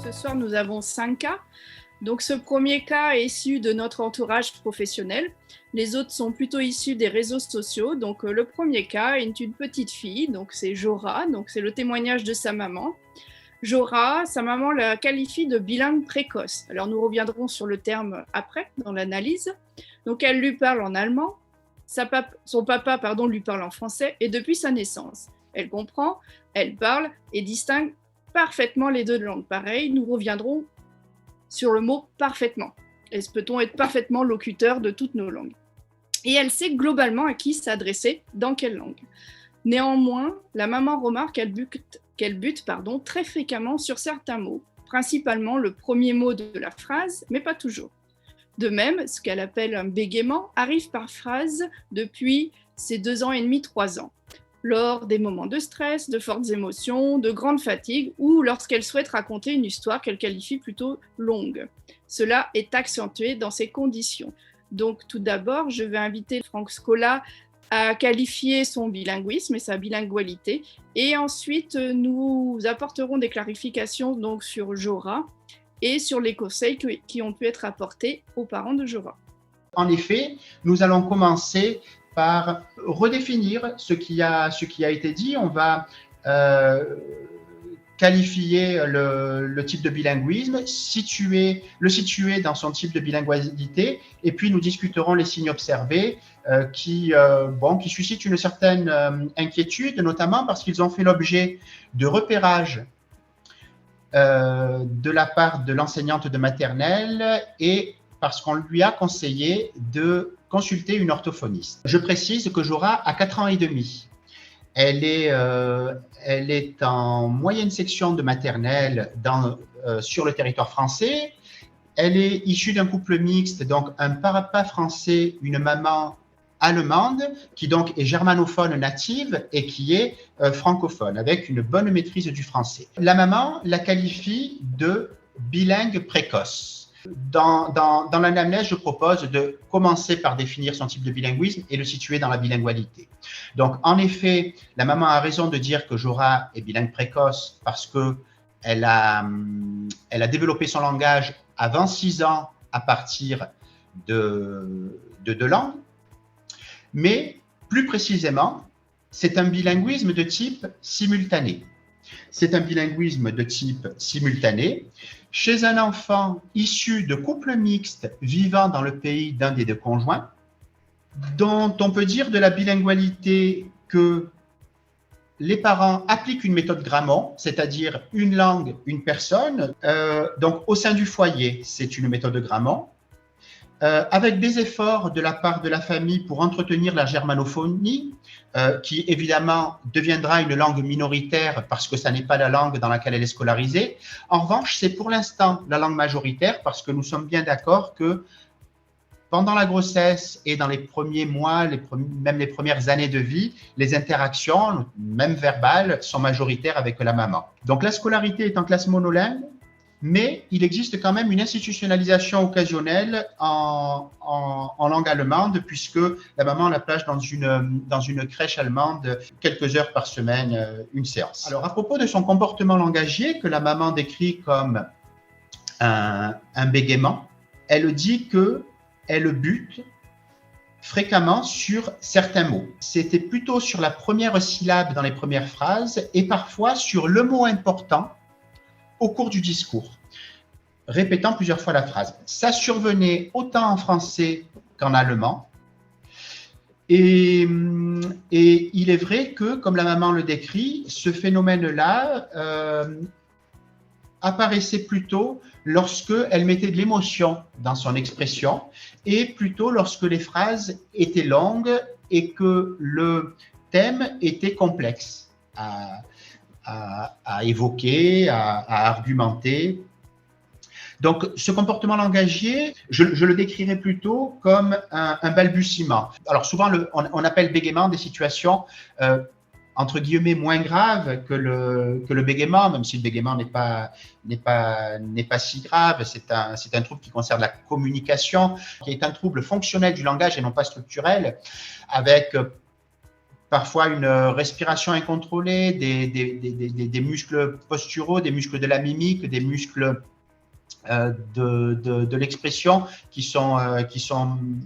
Ce soir, nous avons 5 cas. Donc, ce premier cas est issu de notre entourage professionnel. Les autres sont plutôt issus des réseaux sociaux. Donc, le premier cas est une petite fille. Donc, c'est Jora. Donc, c'est le témoignage de sa maman. Jora, sa maman la qualifie de bilingue précoce. Alors, nous reviendrons sur le terme après, dans l'analyse. Donc, elle lui parle en allemand. Son papa lui parle en français et depuis sa naissance. Elle comprend, elle parle et distingue parfaitement les deux langues. Pareil, nous reviendrons sur le mot parfaitement. Peut-on être parfaitement locuteur de toutes nos langues? Et elle sait globalement à qui s'adresser, dans quelle langue. Néanmoins, la maman remarque qu'elle bute très fréquemment sur certains mots, principalement le premier mot de la phrase, mais pas toujours. De même, ce qu'elle appelle un bégaiement arrive par phrase depuis ses 2 ans et demi, 3 ans, lors des moments de stress, de fortes émotions, de grande fatigue ou lorsqu'elle souhaite raconter une histoire qu'elle qualifie plutôt longue. Cela est accentué dans ces conditions. Donc tout d'abord, je vais inviter Franck Scola à qualifier son bilinguisme et sa bilingualité et ensuite nous apporterons des clarifications donc, sur Jora et sur les conseils qui ont pu être apportés aux parents de Jora. En effet, nous allons commencer par redéfinir ce qui a été dit. On va qualifier le type de bilinguisme, le situer dans son type de bilingualité, et puis nous discuterons les signes observés qui suscitent une certaine inquiétude, notamment parce qu'ils ont fait l'objet de repérages de la part de l'enseignante de maternelle et parce qu'on lui a conseillé de consulter une orthophoniste. Je précise que Jora a 4 ans et demi. Elle est en moyenne section de maternelle sur le territoire français. Elle est issue d'un couple mixte, donc un papa français, une maman allemande, qui donc est germanophone native et qui est francophone, avec une bonne maîtrise du français. La maman la qualifie de bilingue précoce. Dans l'anamnèse, je propose de commencer par définir son type de bilinguisme et le situer dans la bilingualité. Donc, en effet, la maman a raison de dire que Jora est bilingue précoce parce qu'elle a développé son langage avant 6 ans à partir de 2 langues. Mais plus précisément, c'est un bilinguisme de type simultané. C'est un bilinguisme de type simultané chez un enfant issu de couples mixtes vivant dans le pays d'un des 2 conjoints, dont on peut dire de la bilingualité que les parents appliquent une méthode Grammont, c'est-à-dire une langue, une personne. Donc, au sein du foyer, c'est une méthode Grammont. Avec des efforts de la part de la famille pour entretenir la germanophonie, qui évidemment deviendra une langue minoritaire parce que ça n'est pas la langue dans laquelle elle est scolarisée. En revanche, c'est pour l'instant la langue majoritaire parce que nous sommes bien d'accord que pendant la grossesse et dans les premiers mois, même les premières années de vie, les interactions, même verbales, sont majoritaires avec la maman. Donc la scolarité est en classe monolingue, mais il existe quand même une institutionnalisation occasionnelle en langue allemande, puisque la maman la place dans une crèche allemande quelques heures par semaine, une séance. Alors, à propos de son comportement langagier, que la maman décrit comme un bégaiement, elle dit qu'elle bute fréquemment sur certains mots. C'était plutôt sur la première syllabe dans les premières phrases et parfois sur le mot important au cours du discours, répétant plusieurs fois la phrase. Ça survenait autant en français qu'en allemand. Et il est vrai que, comme la maman le décrit, ce phénomène-là apparaissait plutôt lorsqu'elle mettait de l'émotion dans son expression et plutôt lorsque les phrases étaient longues et que le thème était complexe à évoquer, à argumenter. Donc, ce comportement langagier, je le décrirais plutôt comme un balbutiement. Alors, souvent, on appelle bégaiement des situations, entre guillemets, moins graves que le bégaiement, même si le bégaiement n'est pas si grave. C'est un trouble qui concerne la communication, qui est un trouble fonctionnel du langage et non pas structurel, avec parfois une respiration incontrôlée, des muscles posturaux, des muscles de la mimique, des muscles de l'expression qui sont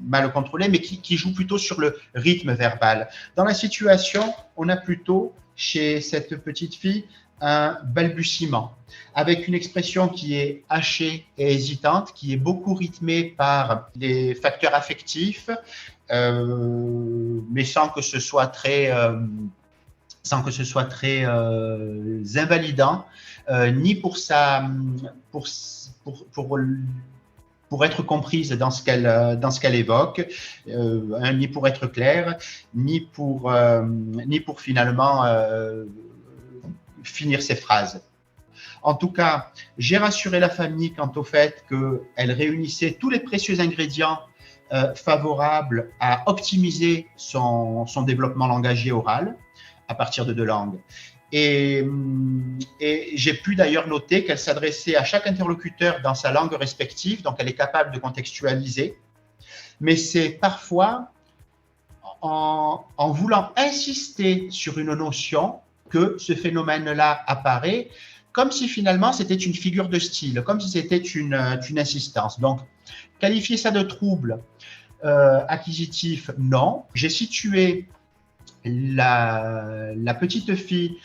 mal contrôlés, mais qui jouent plutôt sur le rythme verbal. Dans la situation, on a plutôt, chez cette petite fille, un balbutiement, avec une expression qui est hachée et hésitante, qui est beaucoup rythmée par les facteurs affectifs, mais sans que ce soit très invalidant, ni pour être comprise dans ce qu'elle évoque, ni pour être claire, ni pour finalement finir ses phrases. En tout cas, j'ai rassuré la famille quant au fait qu'elle réunissait tous les précieux ingrédients favorables à optimiser son développement langagier oral à partir de deux langues. Et j'ai pu d'ailleurs noter qu'elle s'adressait à chaque interlocuteur dans sa langue respective, donc elle est capable de contextualiser, mais c'est parfois en voulant insister sur une notion que ce phénomène-là apparaît, comme si finalement c'était une figure de style, comme si c'était une insistance. Donc, qualifier ça de trouble acquisitif, non. J'ai situé la petite fille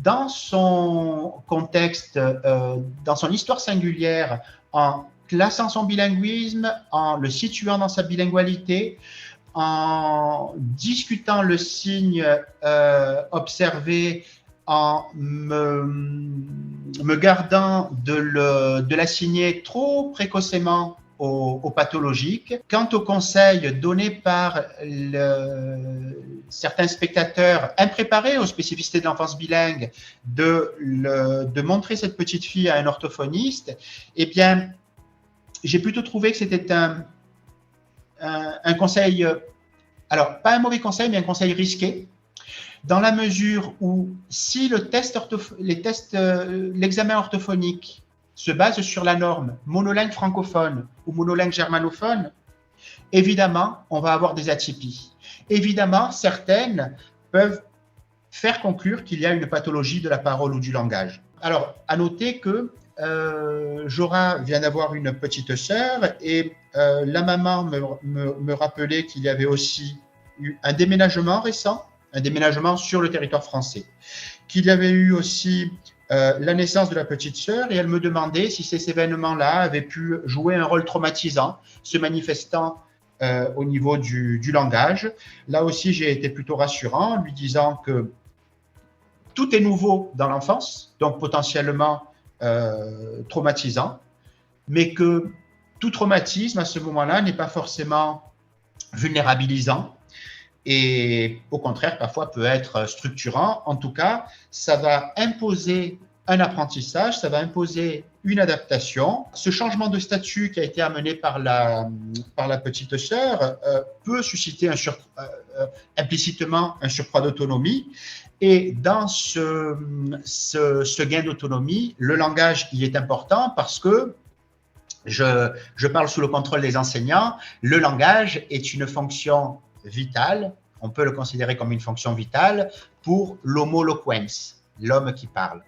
dans son contexte, dans son histoire singulière, en classant son bilinguisme, en le situant dans sa bilingualité, en discutant le signe observé, en me gardant de l'assigner trop précocement au pathologique. Quant aux conseils donnés par certains spectateurs impréparés aux spécificités de l'enfance bilingue de montrer cette petite fille à un orthophoniste, eh bien, j'ai plutôt trouvé que c'était un conseil, alors pas un mauvais conseil, mais un conseil risqué, dans la mesure où si l'examen orthophonique se base sur la norme monolingue francophone ou monolingue germanophone, évidemment, on va avoir des atypies. Évidemment, certaines peuvent faire conclure qu'il y a une pathologie de la parole ou du langage. Alors, à noter que Jora vient d'avoir une petite sœur et la maman me rappelait qu'il y avait aussi eu un déménagement récent, un déménagement sur le territoire français, qu'il y avait eu aussi la naissance de la petite sœur et elle me demandait si ces événements-là avaient pu jouer un rôle traumatisant, se manifestant au niveau du langage. Là aussi, j'ai été plutôt rassurant en lui disant que tout est nouveau dans l'enfance, donc potentiellement traumatisant, mais que tout traumatisme à ce moment-là n'est pas forcément vulnérabilisant et au contraire parfois peut être structurant. En tout cas, ça va imposer un apprentissage, ça va imposer une adaptation. Ce changement de statut qui a été amené par la petite sœur peut susciter implicitement un surcroît d'autonomie. Et dans ce gain d'autonomie, le langage y est important parce que, je parle sous le contrôle des enseignants, le langage est une fonction vitale, on peut le considérer comme une fonction vitale pour l'homo loquens, l'homme qui parle.